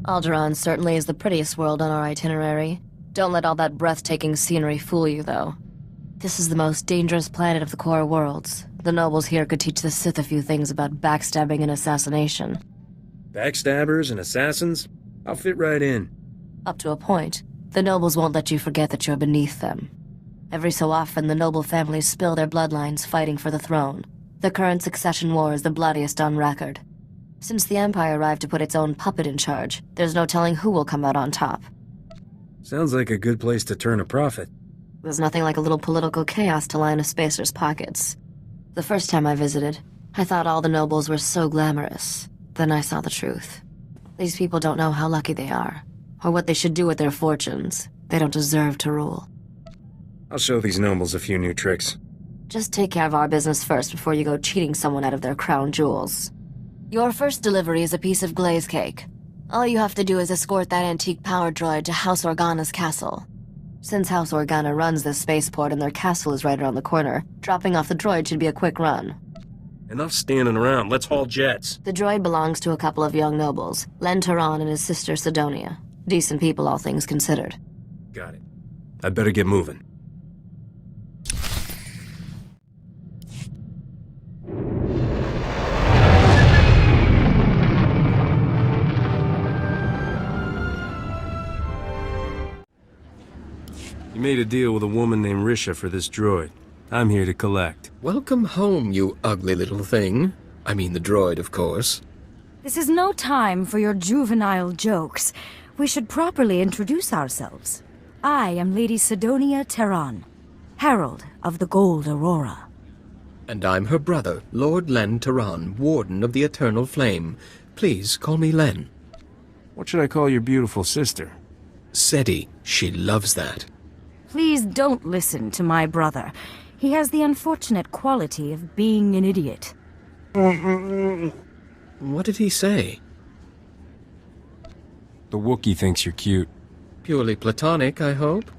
Alderaan certainly is the prettiest world on our itinerary. Don't let all that breathtaking scenery fool you, though. This is the most dangerous planet of the core worlds. The nobles here could teach the Sith a few things about backstabbing and assassination. Backstabbers and assassins? I'll fit right in. Up to a point. The nobles won't let you forget that you're beneath them. Every so often, the noble families spill their bloodlines fighting for the throne. The current succession war is the bloodiest on record. Since the Empire arrived to put its own puppet in charge, there's no telling who will come out on top. Sounds like a good place to turn a profit. There's nothing like a little political chaos to line a spacer's pockets. The first time I visited, I thought all the nobles were so glamorous. Then I saw the truth. These people don't know how lucky they are, or what they should do with their fortunes. They don't deserve to rule. I'll show these nobles a few new tricks. Just take care of our business first before you go cheating someone out of their crown jewels. Your first delivery is a piece of glaze cake. All you have to do is escort that antique power droid to House Organa's castle. Since House Organa runs this spaceport and their castle is right around the corner, dropping off the droid should be a quick run. Enough standing around, let's haul jets. The droid belongs to a couple of young nobles, Len Taran and his sister Sidonia. Decent people, all things considered. Got it. I'd better get moving. You made a deal with a woman named Risha for this droid. I'm here to collect. Welcome home, you ugly little thing. I mean the droid, of course. This is no time for your juvenile jokes. We should properly introduce ourselves. I am Lady Sidonia Taran, Herald of the Gold Aurora. And I'm her brother, Lord Len Taran, Warden of the Eternal Flame. Please call me Len. What should I call your beautiful sister? Seti. She loves that. Please don't listen to my brother. He has the unfortunate quality of being an idiot. What did he say? The Wookiee thinks you're cute. Purely platonic, I hope?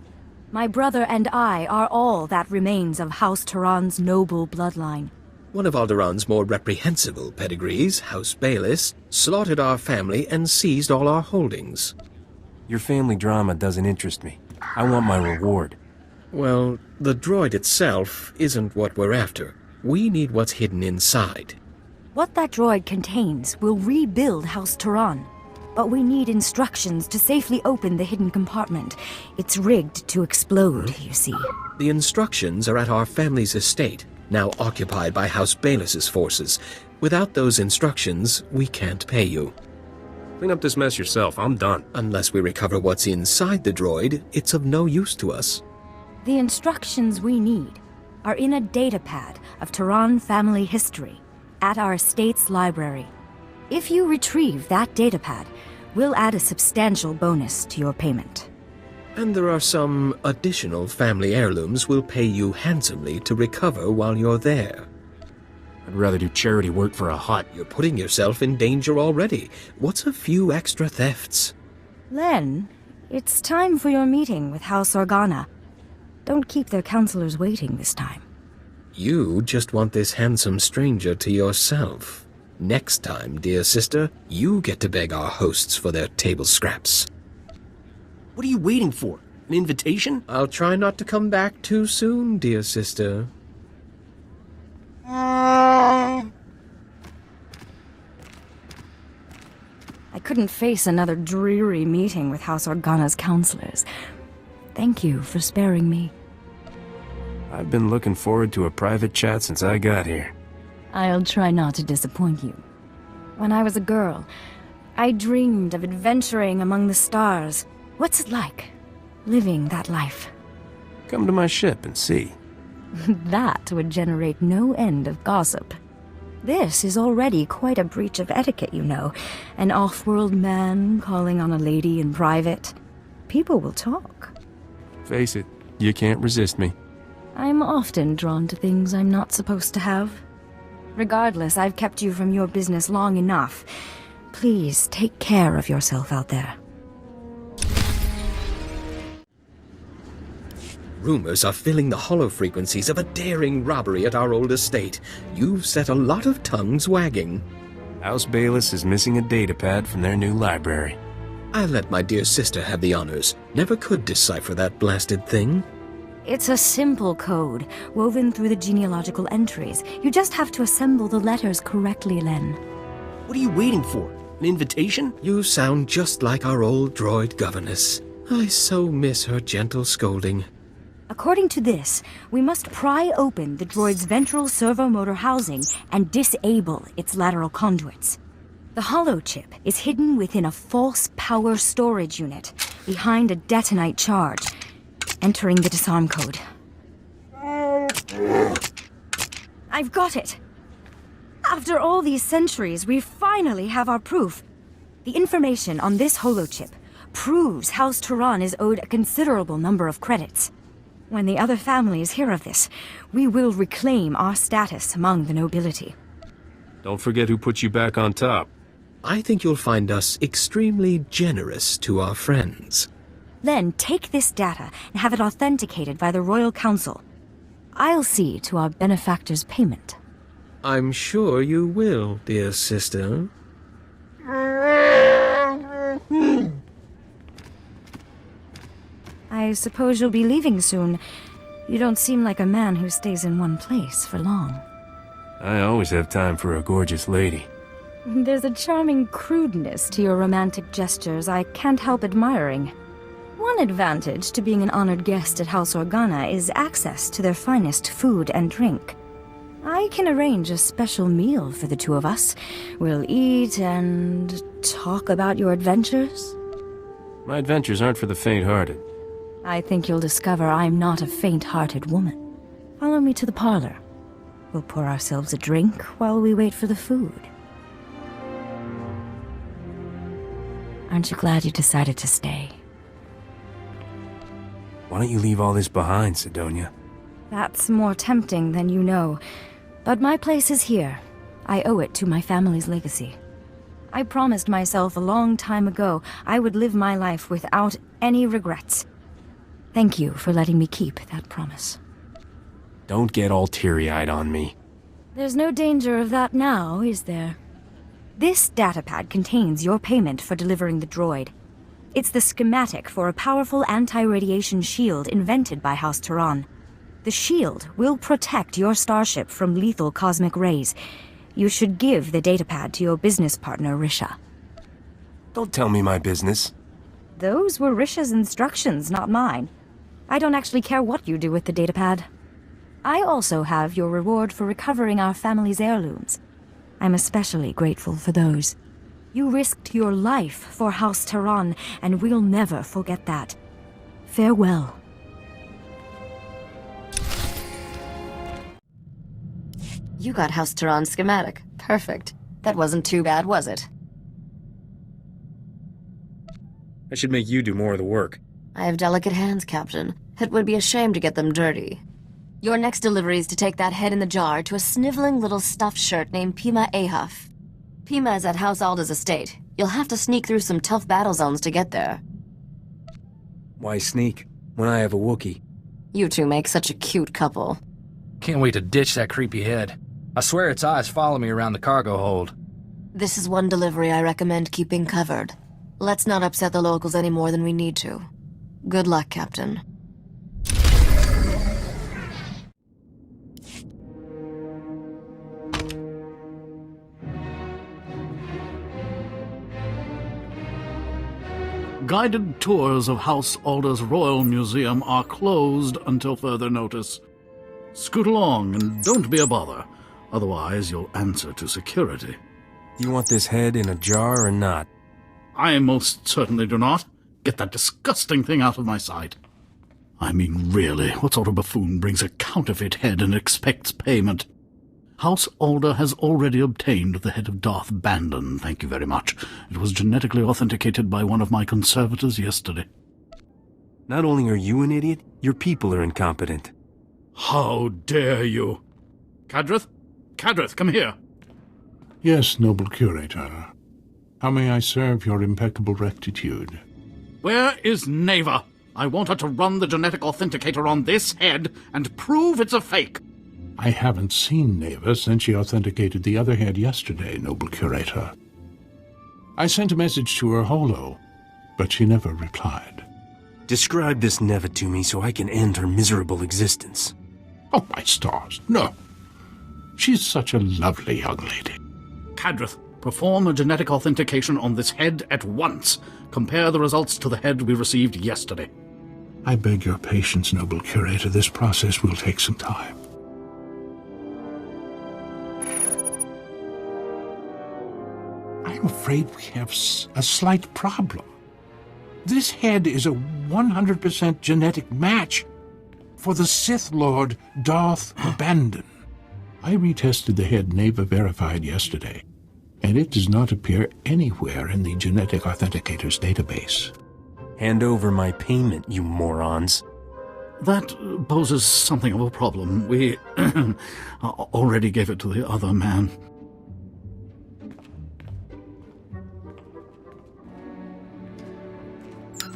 My brother and I are all that remains of House Taran's noble bloodline. One of Alderaan's more reprehensible pedigrees, House Bayless, slaughtered our family and seized all our holdings. Your family drama doesn't interest me. I want my reward. Well, the droid itself isn't what we're after. We need what's hidden inside. What that droid contains will rebuild House Taran. But we need instructions to safely open the hidden compartment. It's rigged to explode, you see. The instructions are at our family's estate, now occupied by House Bayless's forces. Without those instructions, we can't pay you. Clean up this mess yourself. I'm done. Unless we recover what's inside the droid, it's of no use to us. The instructions we need are in a datapad of Taran family history at our estate's library. If you retrieve that datapad, we'll add a substantial bonus to your payment. And there are some additional family heirlooms we'll pay you handsomely to recover while you're there. I'd rather do charity work for a hut. You're putting yourself in danger already. What's a few extra thefts? Len, it's time for your meeting with House Organa. Don't keep their counselors waiting this time. You just want this handsome stranger to yourself. Next time, dear sister, you get to beg our hosts for their table scraps. What are you waiting for? An invitation? I'll try not to come back too soon, dear sister. I couldn't face another dreary meeting with House Organa's counselors. Thank you for sparing me. I've been looking forward to a private chat since I got here. I'll try not to disappoint you. When I was a girl, I dreamed of adventuring among the stars. What's it like, living that life? Come to my ship and see. That would generate no end of gossip. This is already quite a breach of etiquette, you know. An off-world man calling on a lady in private. People will talk. Face it, you can't resist me. I'm often drawn to things I'm not supposed to have. Regardless, I've kept you from your business long enough. Please take care of yourself out there. Rumors are filling the hollow frequencies of a daring robbery at our old estate. You've set a lot of tongues wagging. House Bayless is missing a datapad from their new library. I'll let my dear sister have the honors. Never could decipher that blasted thing. It's a simple code, woven through the genealogical entries. You just have to assemble the letters correctly, Len. What are you waiting for? An invitation? You sound just like our old droid governess. I so miss her gentle scolding. According to this, we must pry open the droid's ventral servomotor housing and disable its lateral conduits. The holochip is hidden within a false power storage unit, behind a detonite charge. Entering the disarm code. I've got it! After all these centuries, we finally have our proof. The information on this holochip proves House Turan is owed a considerable number of credits. When the other families hear of this, we will reclaim our status among the nobility. Don't forget who put you back on top. I think you'll find us extremely generous to our friends. Then take this data and have it authenticated by the Royal Council. I'll see to our benefactor's payment. I'm sure you will, dear sister. I suppose you'll be leaving soon. You don't seem like a man who stays in one place for long. I always have time for a gorgeous lady. There's a charming crudeness to your romantic gestures I can't help admiring. One advantage to being an honored guest at House Organa is access to their finest food and drink. I can arrange a special meal for the two of us. We'll eat and talk about your adventures. My adventures aren't for the faint-hearted. I think you'll discover I'm not a faint-hearted woman. Follow me to the parlor. We'll pour ourselves a drink while we wait for the food. Aren't you glad you decided to stay? Why don't you leave all this behind, Sidonia? That's more tempting than you know. But my place is here. I owe it to my family's legacy. I promised myself a long time ago I would live my life without any regrets. Thank you for letting me keep that promise. Don't get all teary-eyed on me. There's no danger of that now, is there? This datapad contains your payment for delivering the droid. It's the schematic for a powerful anti-radiation shield invented by House Turan. The shield will protect your starship from lethal cosmic rays. You should give the datapad to your business partner, Risha. Don't tell me my business. Those were Risha's instructions, not mine. I don't actually care what you do with the datapad. I also have your reward for recovering our family's heirlooms. I'm especially grateful for those. You risked your life for House Turan, and we'll never forget that. Farewell. You got House Turan's schematic. Perfect. That wasn't too bad, was it? I should make you do more of the work. I have delicate hands, Captain. It would be a shame to get them dirty. Your next delivery is to take that head in the jar to a sniveling little stuffed shirt named Pima Ahuf. Pima is at House Alda's estate. You'll have to sneak through some tough battle zones to get there. Why sneak, when I have a Wookiee? You two make such a cute couple. Can't wait to ditch that creepy head. I swear its eyes follow me around the cargo hold. This is one delivery I recommend keeping covered. Let's not upset the locals any more than we need to. Good luck, Captain. Guided tours of House Alda's Royal Museum are closed until further notice. Scoot along and don't be a bother. Otherwise, you'll answer to security. You want this head in a jar or not? I most certainly do not. Get that disgusting thing out of my sight. I mean, really, what sort of buffoon brings a counterfeit head and expects payment? House Alda has already obtained the head of Darth Bandon, thank you very much. It was genetically authenticated by one of my conservators yesterday. Not only are you an idiot, your people are incompetent. How dare you? Cadrith? Cadrith, come here. Yes, noble curator. How may I serve your impeccable rectitude? Where is Neva? I want her to run the genetic authenticator on this head and prove it's a fake. I haven't seen Neva since she authenticated the other head yesterday, noble curator. I sent a message to her holo. but she never replied. Describe this Neva to me so I can end her miserable existence. Oh, my stars, no. She's such a lovely young lady. Cadrith, perform a genetic authentication on this head at once. Compare the results to the head we received yesterday. I beg your patience, noble curator. This process will take some time. I'm afraid we have a slight problem. This head is a 100% genetic match for the Sith Lord Darth Abandon. I retested the head Neva verified yesterday, and it does not appear anywhere in the genetic authenticator's database. Hand over my payment, you morons. That poses something of a problem. We already gave it to the other man.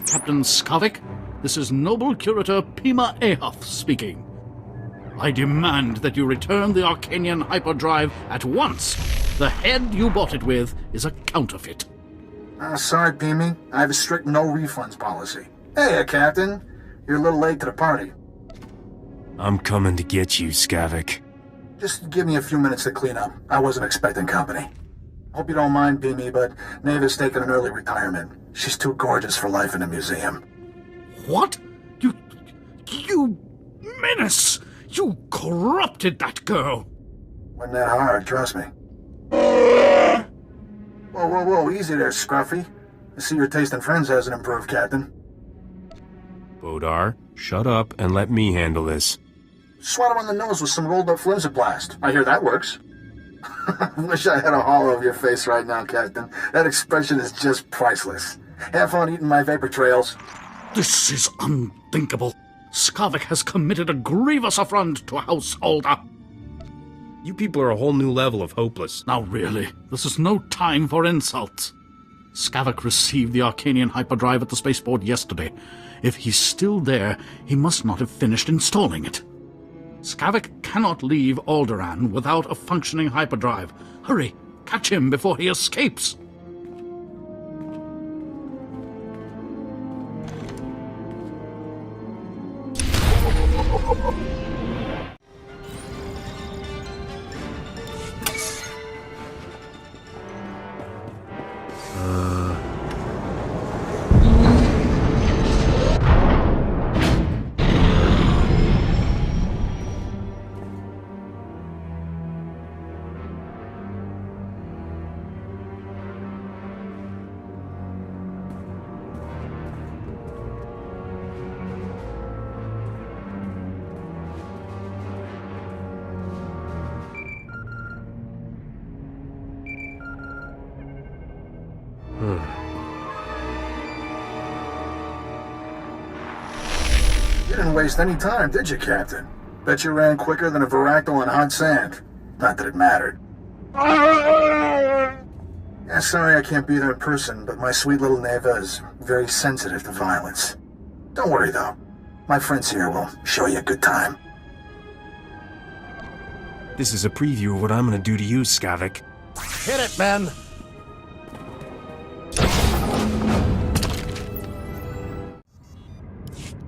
Captain Skavik, this is Noble Curator Pima Ahoth speaking. I demand that you return the Arcanian hyperdrive at once. The head you bought it with is a counterfeit. Sorry, Pimi. I have a strict no refunds policy. Hey, Captain. You're a little late to the party. I'm coming to get you, Skavik. Just give me a few minutes to clean up. I wasn't expecting company. Hope you don't mind, Pimi, but Neva's taking an early retirement. She's too gorgeous for life in a museum. What? You menace! You corrupted that girl! Wasn't that hard, trust me. Whoa, whoa, whoa, easy there, Scruffy. I see your taste in friends hasn't improved, Captain. Bodar, shut up and let me handle this. Swat him on the nose with some rolled-up flimsiplast. I hear that works. Wish I had a hollow of your face right now, Captain. That expression is just priceless. Have fun eating my vapor trails. This is unthinkable. Skavik has committed a grievous affront to House Alder. You people are a whole new level of hopeless. Now really, this is no time for insults. Skavik received the Arcanian hyperdrive at the spaceport yesterday. If he's still there, he must not have finished installing it. Skavik cannot leave Alderaan without a functioning hyperdrive. Hurry, catch him before he escapes. You didn't waste any time, did you, Captain? Bet you ran quicker than a Varactyl on hot sand. Not that it mattered. Yeah, sorry I can't be there in person, but my sweet little Neva is very sensitive to violence. Don't worry, though. My friends here will show you a good time. This is a preview of what I'm gonna do to you, Skavik. Hit it, men!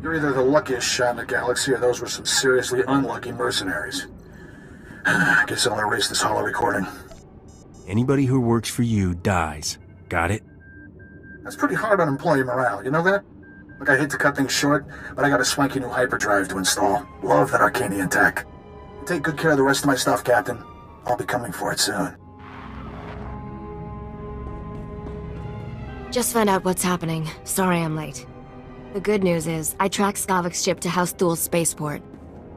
You're either the luckiest shot in the galaxy or those were some seriously unlucky mercenaries. I guess I'll erase this hollow recording. Anybody who works for you dies. Got it? That's pretty hard on employee morale, you know that? Look, I hate to cut things short, but I got a swanky new hyperdrive to install. Love that Arcanian tech. Take good care of the rest of my stuff, Captain. I'll be coming for it soon. Just found out what's happening. Sorry I'm late. The good news is, I tracked Skavik's ship to House Thul's spaceport.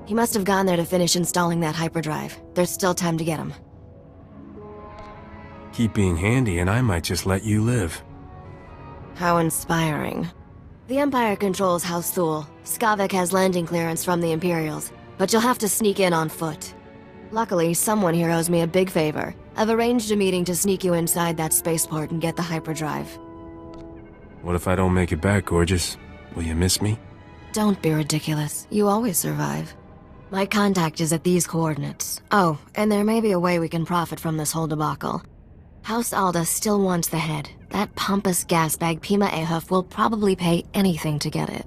He must have gone there to finish installing that hyperdrive. There's still time to get him. Keep being handy and I might just let you live. How inspiring. The Empire controls House Thul. Skavik has landing clearance from the Imperials, but you'll have to sneak in on foot. Luckily, someone here owes me a big favor. I've arranged a meeting to sneak you inside that spaceport and get the hyperdrive. What if I don't make it back, gorgeous? Will you miss me? Don't be ridiculous. You always survive. My contact is at these coordinates. Oh, and there may be a way we can profit from this whole debacle. House Alda still wants the head, That pompous gasbag Pima Ahuf will probably pay anything to get it.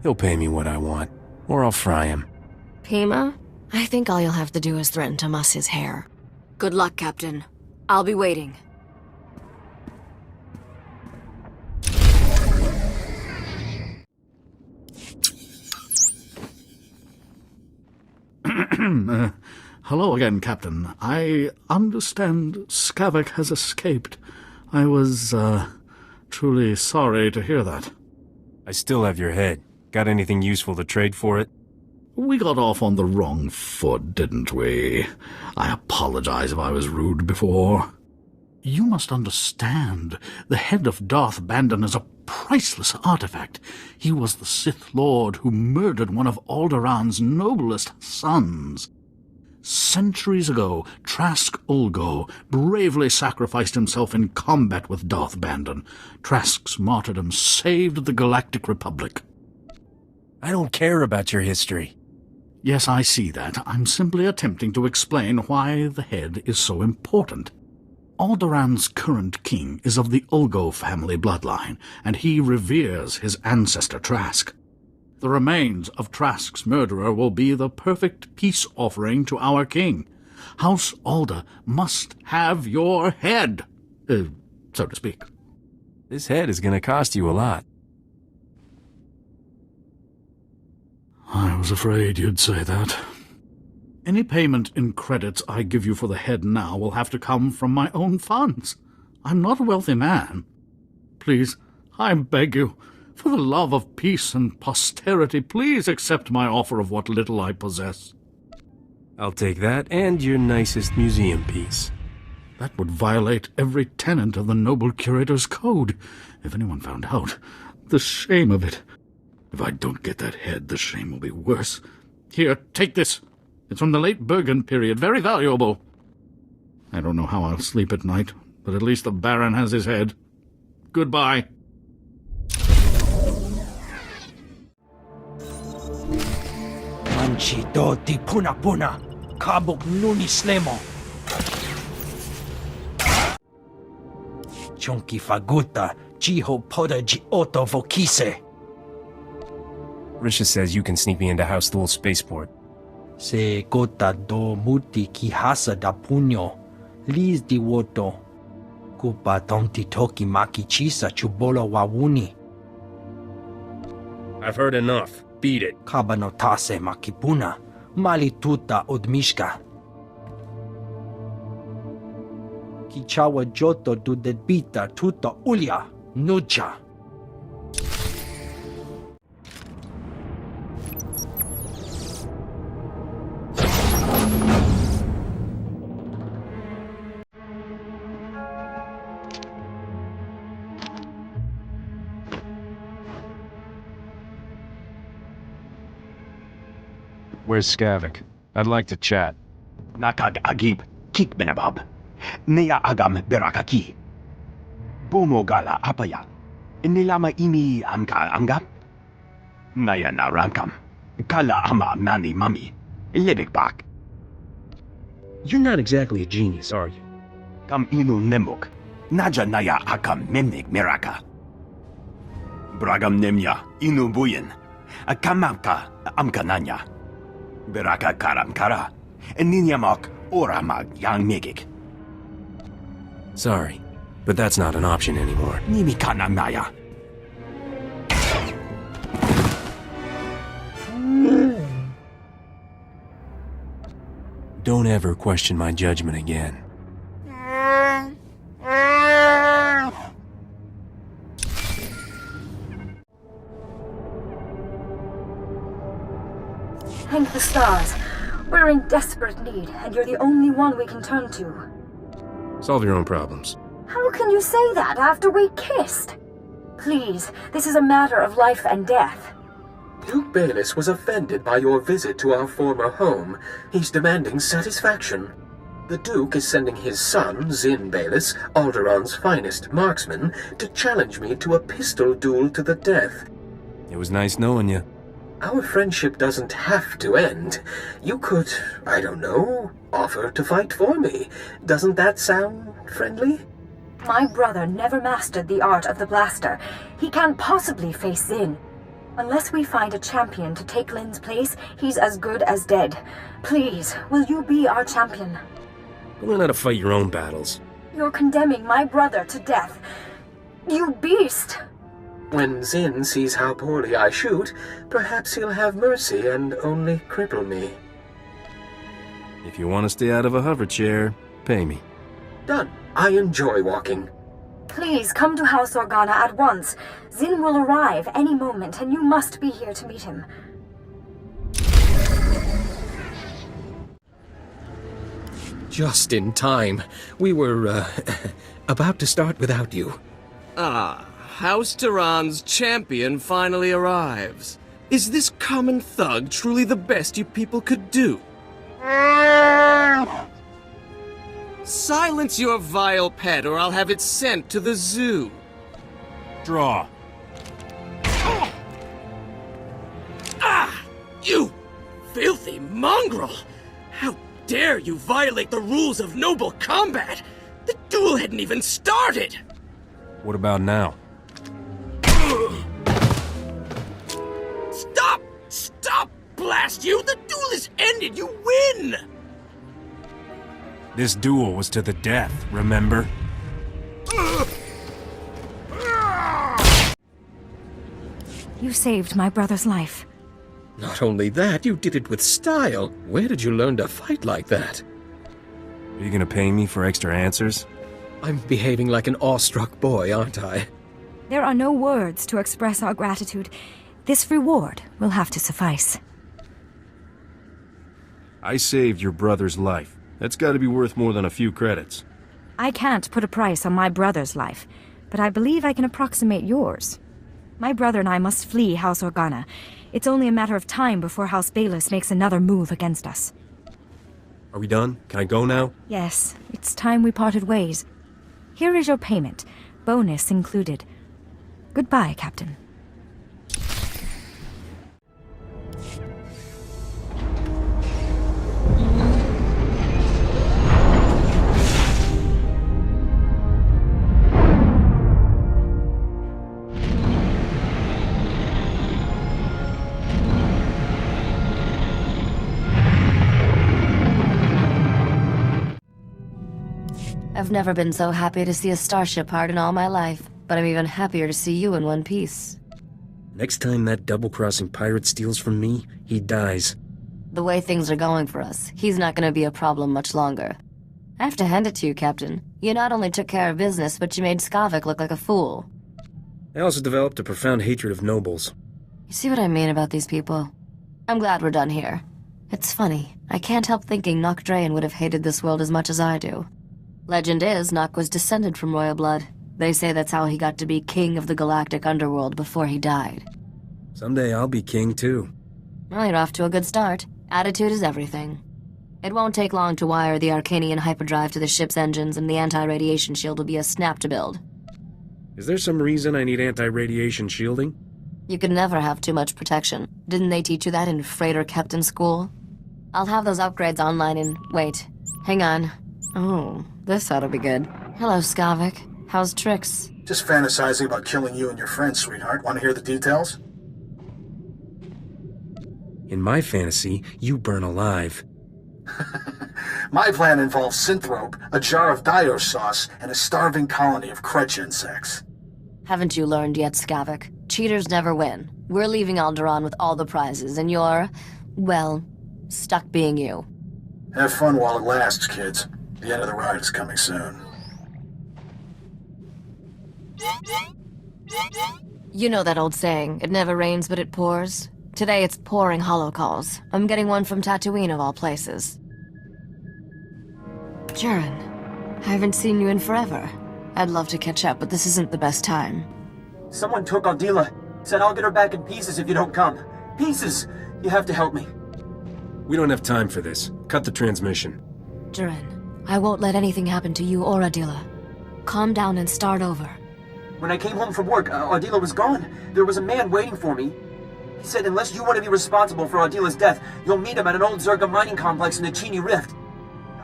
He'll pay me what I want, or I'll fry him. Pima? I think all you'll have to do is threaten to muss his hair. Good luck, Captain. I'll be waiting. Hello again, Captain. I understand Skavak has escaped. I was, truly sorry to hear that. I still have your head. Got anything useful to trade for it? We got off on the wrong foot, didn't we? I apologize if I was rude before. You must understand, the head of Darth Bandon is a priceless artifact. He was the Sith Lord who murdered one of Alderaan's noblest sons. Centuries ago, Trask Ulgo bravely sacrificed himself in combat with Darth Bandon. Trask's martyrdom saved the Galactic Republic. I don't care about your history. Yes, I see that. I'm simply attempting to explain why the head is so important. Alderaan's current king is of the Ulgo family bloodline, and he reveres his ancestor Trask. The remains of Trask's murderer will be the perfect peace offering to our king. House Alder must have your head, so to speak. This head is going to cost you a lot. I was afraid you'd say that. Any payment in credits I give you for the head now will have to come from my own funds. I'm not a wealthy man. Please, I beg you, for the love of peace and posterity, please accept my offer of what little I possess. I'll take that and your nicest museum piece. That would violate every tenet of the noble curator's code. If anyone found out, the shame of it. If I don't get that head, the shame will be worse. Here, take this. It's from the late Bergen period, very valuable. I don't know how I'll sleep at night, but at least the Baron has his head. Goodbye. Manchi do di puna puna, kabuk nuni slemo. Chonki faguta, jiho poda ji oto vokise. Risha says you can sneak me into House Thule Spaceport. Se gota do muti ki hasa da punyo, lis di woto. Kupa tonti toki maki chisa chubolo wawuni. I've heard enough. Beat it. Kabano tase makipuna, mali tuta odmishka. Kichawa joto du debita tuta ulia, nuja. Where's Skavak? I'd like to chat. Nakag agib, kik benabab. Nea agam berakaki. Bomo gala apaya. Nilama ini amka angap. Naya naramkam. Kala ama nani mami. Lebik bak. You're not exactly a genius, are you? Kam inu nemuk. Naja naya akam memnik meraka. Bragam nemya inu buyen. Akamamka amkananya. Beraka karam kara. Ninyamak oramag yang megik. Sorry, but that's not an option anymore. Nimikana maya. Don't ever question my judgment again. Thank the stars. We're in desperate need, and you're the only one we can turn to. Solve your own problems. How can you say that after we kissed? Please, this is a matter of life and death. Duke Bayless was offended by your visit to our former home. He's demanding satisfaction. The Duke is sending his son, Zin Bayless, Alderaan's finest marksman, to challenge me to a pistol duel to the death. It was nice knowing you. Our friendship doesn't have to end. You could, I don't know, offer to fight for me. Doesn't that sound friendly? My brother never mastered the art of the blaster. He can't possibly face Zin. Unless we find a champion to take Lin's place, he's as good as dead. Please, will you be our champion? Learn how to fight your own battles. You're condemning my brother to death. You beast! When Zin sees how poorly I shoot, perhaps he'll have mercy and only cripple me. If you want to stay out of a hover chair, pay me. Done. I enjoy walking. Please come to House Organa at once. Zin will arrive any moment, and you must be here to meet him. Just in time. We were, about to start without you. Ah, House Tehran's champion finally arrives. Is this common thug truly the best you people could do? Silence your vile pet, or I'll have it sent to the zoo. Draw. Ah! You filthy mongrel! How dare you violate the rules of noble combat? The duel hadn't even started! What about now? Stop! Stop, blast you! The duel is ended! You win! This duel was to the death, remember? You saved my brother's life. Not only that, you did it with style. Where did you learn to fight like that? Are you gonna pay me for extra answers? I'm behaving like an awestruck boy, aren't I? There are no words to express our gratitude. This reward will have to suffice. I saved your brother's life. That's gotta be worth more than a few credits. I can't put a price on my brother's life, but I believe I can approximate yours. My brother and I must flee House Organa. It's only a matter of time before House Bayless makes another move against us. Are we done? Can I go now? Yes, it's time we parted ways. Here is your payment, bonus included. Goodbye, Captain. I've never been so happy to see a starship part in all my life, but I'm even happier to see you in one piece. Next time that double-crossing pirate steals from me, he dies. The way things are going for us, he's not gonna be a problem much longer. I have to hand it to you, Captain. You not only took care of business, but you made Skavik look like a fool. I also developed a profound hatred of nobles. You see what I mean about these people? I'm glad we're done here. It's funny, I can't help thinking Nokdrayan would have hated this world as much as I do. Legend is, Nok was descended from royal blood. They say that's how he got to be king of the galactic underworld before he died. Someday I'll be king, too. Well, you're off to a good start. Attitude is everything. It won't take long to wire the Arcanian hyperdrive to the ship's engines, and the anti-radiation shield will be a snap to build. Is there some reason I need anti-radiation shielding? You could never have too much protection. Didn't they teach you that in freighter captain school? I'll have those upgrades online in... Wait. Hang on. Oh, this ought to be good. Hello, Skavik. How's Trix? Just fantasizing about killing you and your friends, sweetheart. Want to hear the details? In my fantasy, you burn alive. My plan involves synthrope, a jar of Dio sauce, and a starving colony of Kretch insects. Haven't you learned yet, Skavik? Cheaters never win. We're leaving Alderaan with all the prizes, and you're, well, stuck being you. Have fun while it lasts, kids. The end of the ride is coming soon. You know that old saying, it never rains but it pours? Today it's pouring holocalls. I'm getting one from Tatooine of all places. Jaren, I haven't seen you in forever. I'd love to catch up, but this isn't the best time. Someone took Aldila. Said I'll get her back in pieces if you don't come. Pieces! You have to help me. We don't have time for this. Cut the transmission. Jaren, I won't let anything happen to you or Adila. Calm down and start over. When I came home from work, Adila was gone. There was a man waiting for me. He said unless you want to be responsible for Adila's death, you'll meet him at an old Zerga mining complex in the Chini Rift.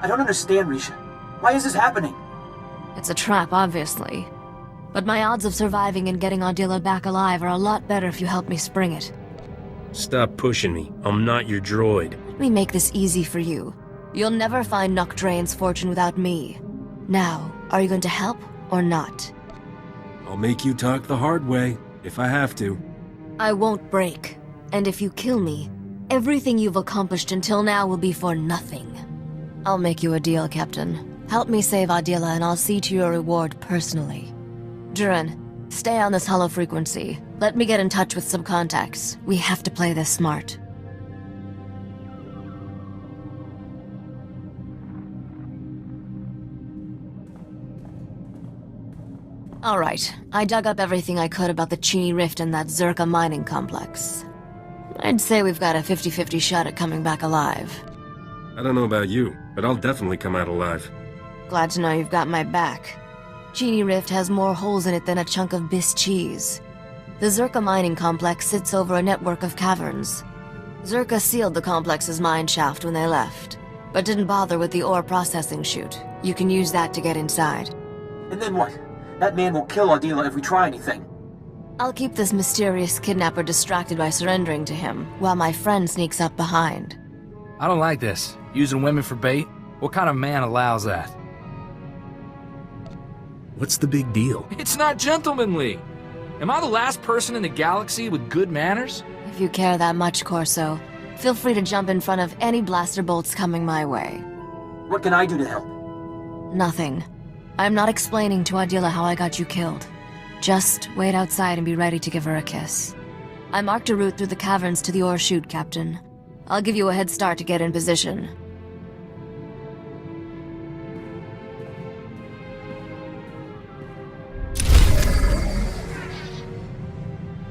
I don't understand, Risha. Why is this happening? It's a trap, obviously. But my odds of surviving and getting Ardila back alive are a lot better if you help me spring it. Stop pushing me. I'm not your droid. Let me make this easy for you. You'll never find Nuk Drain's fortune without me. Now, are you going to help or not? I'll make you talk the hard way, if I have to. I won't break. And if you kill me, everything you've accomplished until now will be for nothing. I'll make you a deal, Captain. Help me save Ardila and I'll see to your reward personally. Duran, stay on this hollow frequency. Let me get in touch with some contacts. We have to play this smart. Alright, I dug up everything I could about the Chini Rift and that Zerka mining complex. I'd say we've got a 50-50 shot at coming back alive. I don't know about you, but I'll definitely come out alive. Glad to know you've got my back. Chini Rift has more holes in it than a chunk of Biss cheese. The Zerka mining complex sits over a network of caverns. Zerka sealed the complex's mine shaft when they left, but didn't bother with the ore processing chute. You can use that to get inside. And then what? That man will kill Ardila if we try anything. I'll keep this mysterious kidnapper distracted by surrendering to him, while my friend sneaks up behind. I don't like this. Using women for bait? What kind of man allows that? What's the big deal? It's not gentlemanly. Am I the last person in the galaxy with good manners? If you care that much, Corso, feel free to jump in front of any blaster bolts coming my way. What can I do to help? Nothing. I'm not explaining to Ardila how I got you killed. Just wait outside and be ready to give her a kiss. I marked a route through the caverns to the ore chute, Captain. I'll give you a head start to get in position.